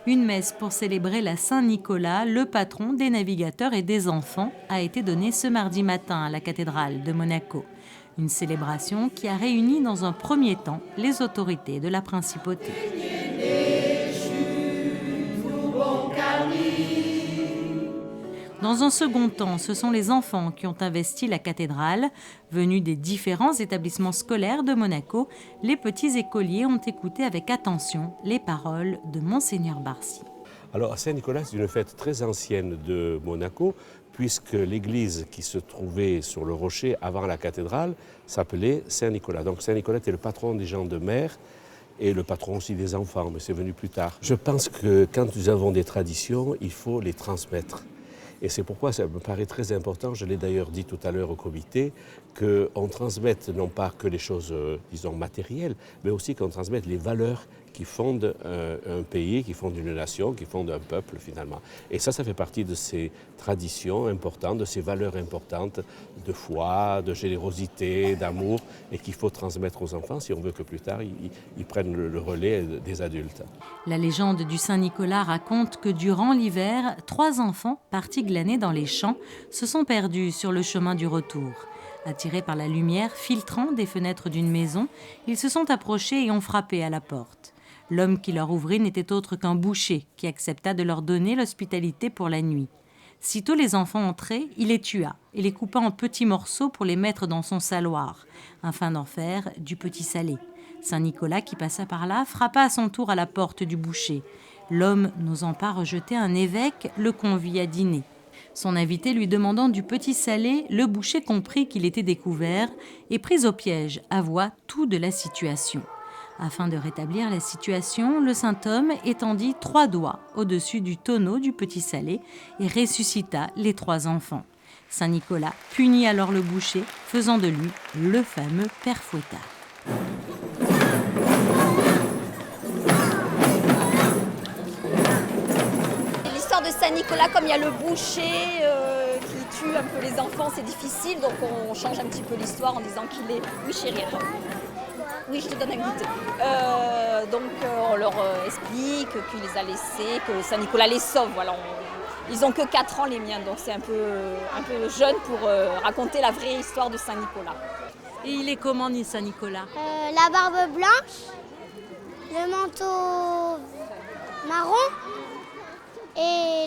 Une messe pour célébrer la Saint-Nicolas, le patron des navigateurs et des enfants, a été donnée ce mardi matin à la cathédrale de Monaco. Une célébration qui a réuni dans un premier temps les autorités de la principauté. Dans un second temps, ce sont les enfants qui ont investi la cathédrale. Venus des différents établissements scolaires de Monaco, les petits écoliers ont écouté avec attention les paroles de Monseigneur Barcy. Alors Saint-Nicolas, c'est une fête très ancienne de Monaco, puisque l'église qui se trouvait sur le rocher avant la cathédrale s'appelait Saint-Nicolas. Donc Saint-Nicolas était le patron des gens de mer et le patron aussi des enfants, mais c'est venu plus tard. Je pense que quand nous avons des traditions, il faut les transmettre. Et c'est pourquoi ça me paraît très important, je l'ai d'ailleurs dit tout à l'heure au comité, qu'on transmette non pas que les choses, disons, matérielles, mais aussi qu'on transmette les valeurs qui fondent un pays, qui fondent une nation, qui fondent un peuple finalement. Et ça fait partie de ces traditions importantes, de ces valeurs importantes de foi, de générosité, d'amour, et qu'il faut transmettre aux enfants si on veut que plus tard ils prennent le relais des adultes. La légende du Saint-Nicolas raconte que durant l'hiver, 3 enfants partis glaner dans les champs se sont perdus sur le chemin du retour. Attirés par la lumière filtrant des fenêtres d'une maison, ils se sont approchés et ont frappé à la porte. L'homme qui leur ouvrit n'était autre qu'un boucher qui accepta de leur donner l'hospitalité pour la nuit. Sitôt les enfants entrés, il les tua et les coupa en petits morceaux pour les mettre dans son saloir, afin d'en faire du petit salé. Saint-Nicolas, qui passa par là, frappa à son tour à la porte du boucher. L'homme, n'osant pas rejeter un évêque, le convie à dîner. Son invité lui demandant du petit salé, le boucher comprit qu'il était découvert et, pris au piège, avoua tout de la situation. Afin de rétablir la situation, le saint homme étendit 3 doigts au-dessus du tonneau du petit salé et ressuscita les 3 enfants. Saint Nicolas punit alors le boucher, faisant de lui le fameux père Fouettard. L'histoire de Saint Nicolas, comme il y a le boucher qui tue un peu les enfants, c'est difficile, donc on change un petit peu l'histoire en disant qu'il est... Oui chérie, attends. Oui, je te donne un goûter. On leur explique qu'il les a laissés, que Saint Nicolas les sauve. Voilà, ils n'ont que 4 ans les miens, donc c'est un peu jeune pour raconter la vraie histoire de Saint Nicolas. Et il est comment, Saint Nicolas ? La barbe blanche, le manteau marron et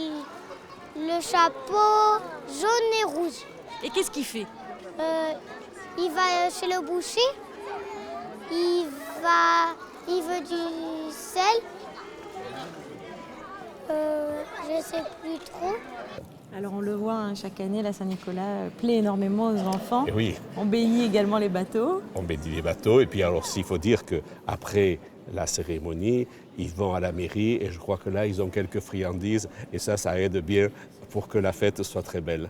le chapeau jaune et rouge. Et qu'est-ce qu'il fait ? Il va chez le boucher. Il veut du sel. Je sais plus trop. Alors on le voit chaque année, la Saint-Nicolas plaît énormément aux enfants. Et oui. On bénit également les bateaux. On bénit les bateaux et puis alors s'il faut dire qu'après la cérémonie, ils vont à la mairie et je crois que là ils ont quelques friandises et ça aide bien pour que la fête soit très belle.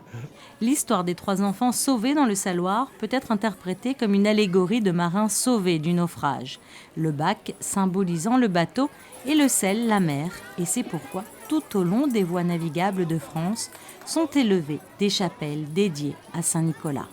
L'histoire des 3 enfants sauvés dans le saloir peut être interprétée comme une allégorie de marins sauvés du naufrage. Le bac symbolisant le bateau et le sel la mer. Et c'est pourquoi tout au long des voies navigables de France sont élevées des chapelles dédiées à Saint Nicolas.